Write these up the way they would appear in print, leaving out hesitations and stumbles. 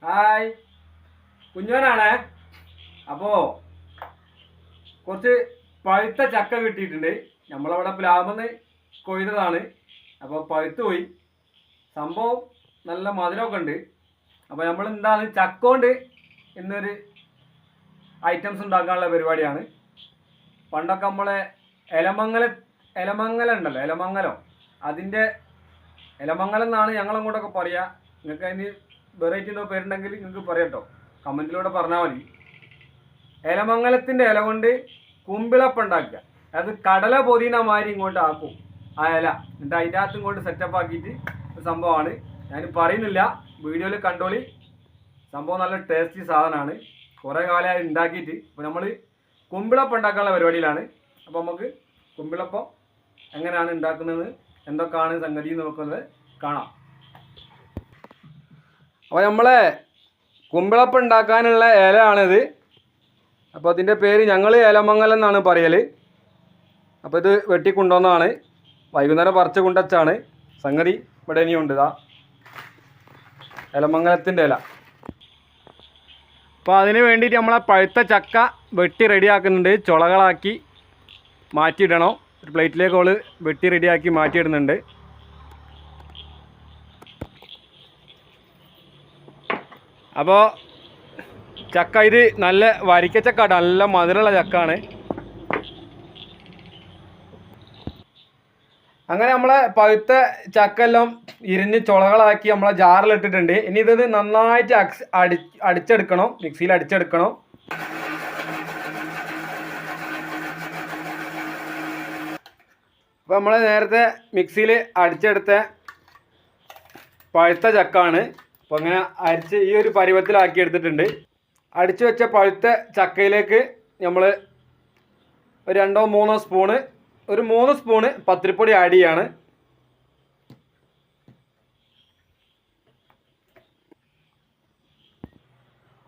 Hi, കുഞ്ഞോനാണേ. അപ്പോൾ കുറച്ച് പഴുത്ത ചക്ക കിട്ടിയിട്ടുണ്ട്. നമ്മളവിടെ പ്ലാവെന്ന് കൊയ്തതാണ്. അപ്പോൾ പഴുത്ത് പോയി. സംഭവം നല്ല മധുരമൊക്കെ ഉണ്ട്. അപ്പോൾ നമ്മൾ എന്താണ് ചക്ക കൊണ്ട് ഇന്നൊരു ഐറ്റംസ് ഉണ്ടാക്കാനുള്ള പരിപാടിയാണ്. പണ്ടൊക്കെ നമ്മളെ എലമംഗലം ഉണ്ടല്ലോ, എലമംഗലം, അതിൻ്റെ എലമംഗലം എന്നാണ് ഞങ്ങളങ്ങോട്ടൊക്കെ പറയുക. നിങ്ങൾക്ക് അതിന് വെറൈറ്റി എന്തോ പേരുണ്ടെങ്കിൽ നിങ്ങൾക്ക് പറയാം കേട്ടോ, കമൻറ്റിലൂടെ പറഞ്ഞാൽ മതി. എലമംഗലത്തിൻ്റെ ഇല കൊണ്ട് കുമ്പിളപ്പം ഉണ്ടാക്കുക. അത് കടല പൊതിന മാതിരി ഇങ്ങോട്ട് ആക്കും ആ ഇല, എന്നിട്ട് അതിൻ്റെ അകത്ത് ഇങ്ങോട്ട് സെറ്റപ്പ് ആക്കിയിട്ട് ഒരു സംഭവമാണ്. ഞാൻ പറയുന്നില്ല, വീഡിയോയിൽ കണ്ടോളി. സംഭവം നല്ല ടേസ്റ്റി സാധനമാണ്. കുറേ കാലമായി ഉണ്ടാക്കിയിട്ട്. അപ്പോൾ നമ്മൾ കുമ്പിളപ്പം ഉണ്ടാക്കാനുള്ള പരിപാടിയിലാണ്. അപ്പോൾ നമുക്ക് കുമ്പിളപ്പം എങ്ങനെയാണ് ഉണ്ടാക്കുന്നത്, എന്തൊക്കെയാണ് സംഗതി നോക്കുന്നത് കാണാം. അപ്പോൾ നമ്മളെ കുമ്പിളപ്പം ഉണ്ടാക്കാനുള്ള ഇലയാണിത്. അപ്പോൾ അതിൻ്റെ പേര് ഞങ്ങൾ ഏലമംഗലം എന്നാണ് പറയൽ. അപ്പോൾ ഇത് വെട്ടിക്കൊണ്ടുവന്നതാണ്, വൈകുന്നേരം പറിച്ച് കൊണ്ടുവച്ചാണ്. സംഗതി ഇവിടെ ഇനിയുണ്ട്. ഇതാ ഏലമംഗലത്തിൻ്റെ ഇല. അപ്പോൾ അതിന് വേണ്ടിയിട്ട് നമ്മളെ പഴുത്ത ചക്ക വെട്ടി റെഡിയാക്കുന്നുണ്ട്. ചുളകളാക്കി മാറ്റിയിടണം. ഒരു പ്ലേറ്റിലേക്ക് അവൾ വെട്ടി റെഡിയാക്കി മാറ്റിയിടുന്നുണ്ട്. അപ്പോൾ ചക്ക ഇത് നല്ല വരിക്ക ചക്ക, നല്ല മധുരമുള്ള ചക്കാണ്. അങ്ങനെ നമ്മളെ പഴുത്ത ചക്ക എല്ലാം ഇരിഞ്ഞ് ചുളകളാക്കി നമ്മളെ ജാറിലിട്ടിട്ടുണ്ട്. ഇനി ഇത് നന്നായിട്ട് അടിച്ചെടുക്കണം, മിക്സിയിൽ അടിച്ചെടുക്കണം. അപ്പോൾ നമ്മൾ നേരത്തെ മിക്സിയിൽ അടിച്ചെടുത്ത പഴുത്ത ചക്കാണ്. അപ്പോൾ അങ്ങനെ അരിച്ച് ഈ ഒരു പരുവത്തിലാക്കി എടുത്തിട്ടുണ്ട്. അടിച്ചു വെച്ച പഴുത്ത ചക്കയിലേക്ക് നമ്മൾ ഒരു 2-3 സ്പൂണ്, ഒരു 3 സ്പൂണ് പത്തിരിപ്പൊടി ആഡ് ചെയ്യാണ്.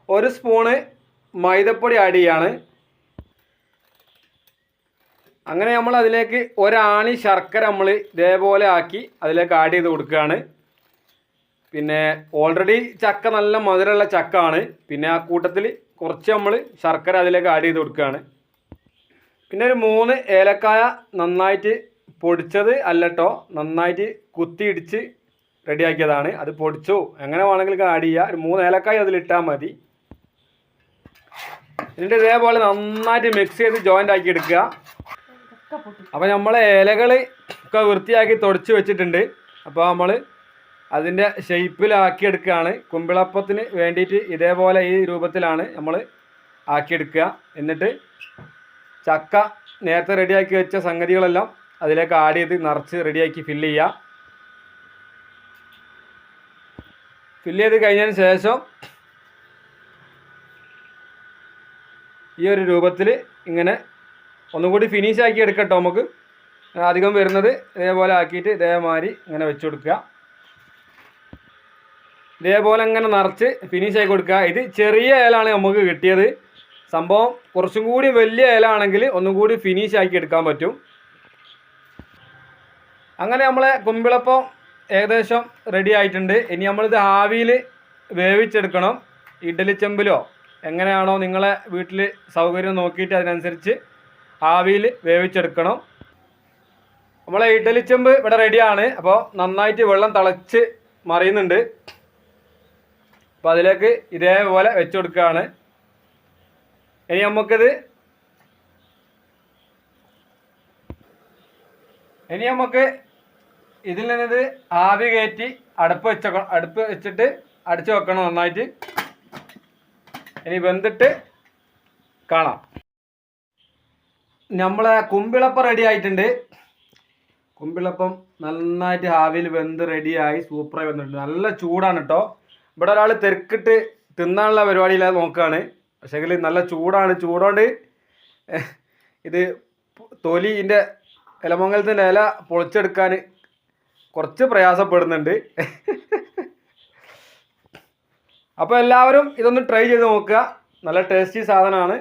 ഒരു സ്പൂണ് മൈദപ്പൊടി ആഡ് ചെയ്യാണ്. അങ്ങനെ നമ്മൾ അതിലേക്ക് ഒരാണി ശർക്കര നമ്മൾ ഇതേപോലെ ആക്കി അതിലേക്ക് ആഡ് ചെയ്ത് കൊടുക്കുകയാണ്. പിന്നെ ഓൾറെഡി ചക്ക നല്ല മധുരമുള്ള ചക്കാണ്. പിന്നെ ആ കൂട്ടത്തിൽ കുറച്ച് നമ്മൾ ശർക്കര അതിലേക്ക് ആഡ് ചെയ്ത് കൊടുക്കുകയാണ്. പിന്നെ ഒരു 3 ഏലക്കായ നന്നായിട്ട് പൊടിച്ചത് അല്ലട്ടോ, നന്നായിട്ട് കുത്തി ഇടിച്ച് റെഡിയാക്കിയതാണ്. അത് പൊടിച്ചോ എങ്ങനെ വേണമെങ്കിലും ആഡ് ചെയ്യുക. ഒരു 3 ഏലക്കായ അതിലിട്ടാൽ മതി. എന്നിട്ട് ഇതേപോലെ നന്നായിട്ട് മിക്സ് ചെയ്ത് ജോയിൻ്റ് ആക്കി എടുക്കുക. അപ്പോൾ നമ്മളെ ഇലകൾ ഒക്കെ വൃത്തിയാക്കി തുടച്ച് വെച്ചിട്ടുണ്ട്. അപ്പോൾ നമ്മൾ അതിൻ്റെ ഷേപ്പിലാക്കിയെടുക്കുകയാണ്. കുമ്പിളപ്പത്തിന് വേണ്ടിയിട്ട് ഇതേപോലെ ഈ രൂപത്തിലാണ് നമ്മൾ ആക്കിയെടുക്കുക. എന്നിട്ട് ചക്ക നേരത്തെ റെഡിയാക്കി വെച്ച സംഗതികളെല്ലാം അതിലേക്ക് ആഡ് ചെയ്ത് നിറച്ച് റെഡിയാക്കി ഫില്ല് ചെയ്യുക. ഫില്ല് ചെയ്ത് കഴിഞ്ഞതിന് ശേഷം ഈ ഒരു രൂപത്തിൽ ഇങ്ങനെ ഒന്നുകൂടി ഫിനിഷ് ആക്കി എടുക്കട്ടോ. നമുക്ക് അധികം വരുന്നത് ഇതേപോലെ ആക്കിയിട്ട് ഇതേമാതിരി ഇങ്ങനെ വെച്ച് കൊടുക്കുക. ഇതേപോലെ ഇങ്ങനെ നിറച്ച് ഫിനിഷ് ആക്കി കൊടുക്കുക. ഇത് ചെറിയ ഇലയാണ് നമുക്ക് കിട്ടിയത്. സംഭവം കുറച്ചും കൂടി വലിയ ഇല ആണെങ്കിൽ ഒന്നും കൂടി ഫിനിഷ് ആക്കി എടുക്കാൻ പറ്റും. അങ്ങനെ നമ്മളെ കുമ്പിളപ്പം ഏകദേശം റെഡി ആയിട്ടുണ്ട്. ഇനി നമ്മളിത് ആവിയിൽ വേവിച്ചെടുക്കണം. ഇഡ്ഡലി ചെമ്പിലോ എങ്ങനെയാണോ നിങ്ങളെ വീട്ടിൽ സൗകര്യം നോക്കിയിട്ട് അതിനനുസരിച്ച് ആവിയിൽ വേവിച്ചെടുക്കണം. നമ്മളെ ഇഡ്ഡലി ചെമ്പ് ഇവിടെ റെഡിയാണ്. അപ്പോൾ നന്നായിട്ട് വെള്ളം തിളച്ച് മറിയുന്നുണ്ട്. അപ്പോൾ അതിലേക്ക് ഇതേപോലെ വെച്ച് കൊടുക്കുകയാണ്. ഇനി നമുക്ക് ഇതിൽ നിന്നത് ആവി കയറ്റി അടുപ്പ് വെച്ചിട്ട് അടിച്ചു വെക്കണം നന്നായിട്ട്. ഇനി വെന്തിട്ട് കാണാം. നമ്മളെ കുമ്പിളപ്പം റെഡി ആയിട്ടുണ്ട്. കുമ്പിളപ്പം നന്നായിട്ട് ആവിയിൽ വെന്ത് റെഡിയായി സൂപ്പറായി വന്നിട്ടുണ്ട്. നല്ല ചൂടാണ് കേട്ടോ. ഇവിടെ ഒരാൾ തെരക്കിട്ട് തിന്നാനുള്ള പരിപാടിയില്ലാതെ നോക്കുകയാണ്. പക്ഷേങ്കിൽ നല്ല ചൂടാണ്. ചൂടുകൊണ്ട് ഇത് തൊലി ഇതിൻ്റെ എലമംഗലത്തിൻ്റെ ഇല പൊളിച്ചെടുക്കാൻ കുറച്ച് പ്രയാസപ്പെടുന്നുണ്ട്. അപ്പോൾ എല്ലാവരും ഇതൊന്ന് ട്രൈ ചെയ്ത് നോക്കുക. നല്ല ടേസ്റ്റി സാധനമാണ്.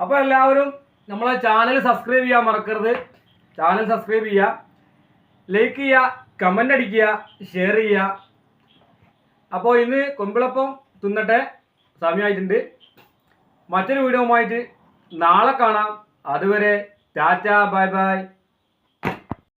അപ്പോൾ എല്ലാവരും നമ്മളെ ചാനൽ സബ്സ്ക്രൈബ് ചെയ്യാൻ മറക്കരുത്. ചാനൽ സബ്സ്ക്രൈബ് ചെയ്യുക. ലൈക്ക് ചെയ്യുക, കമൻ്റ് അടിക്കുക, ഷെയർ ചെയ്യുക. അപ്പോൾ ഇന്ന് കുമ്പിളപ്പം തിന്നട്ടെ, സമയമായിട്ടുണ്ട്. മറ്റൊരു വീഡിയോവുമായിട്ട് നാളെ കാണാം. അതുവരെ ടാറ്റ, ബൈ ബൈ.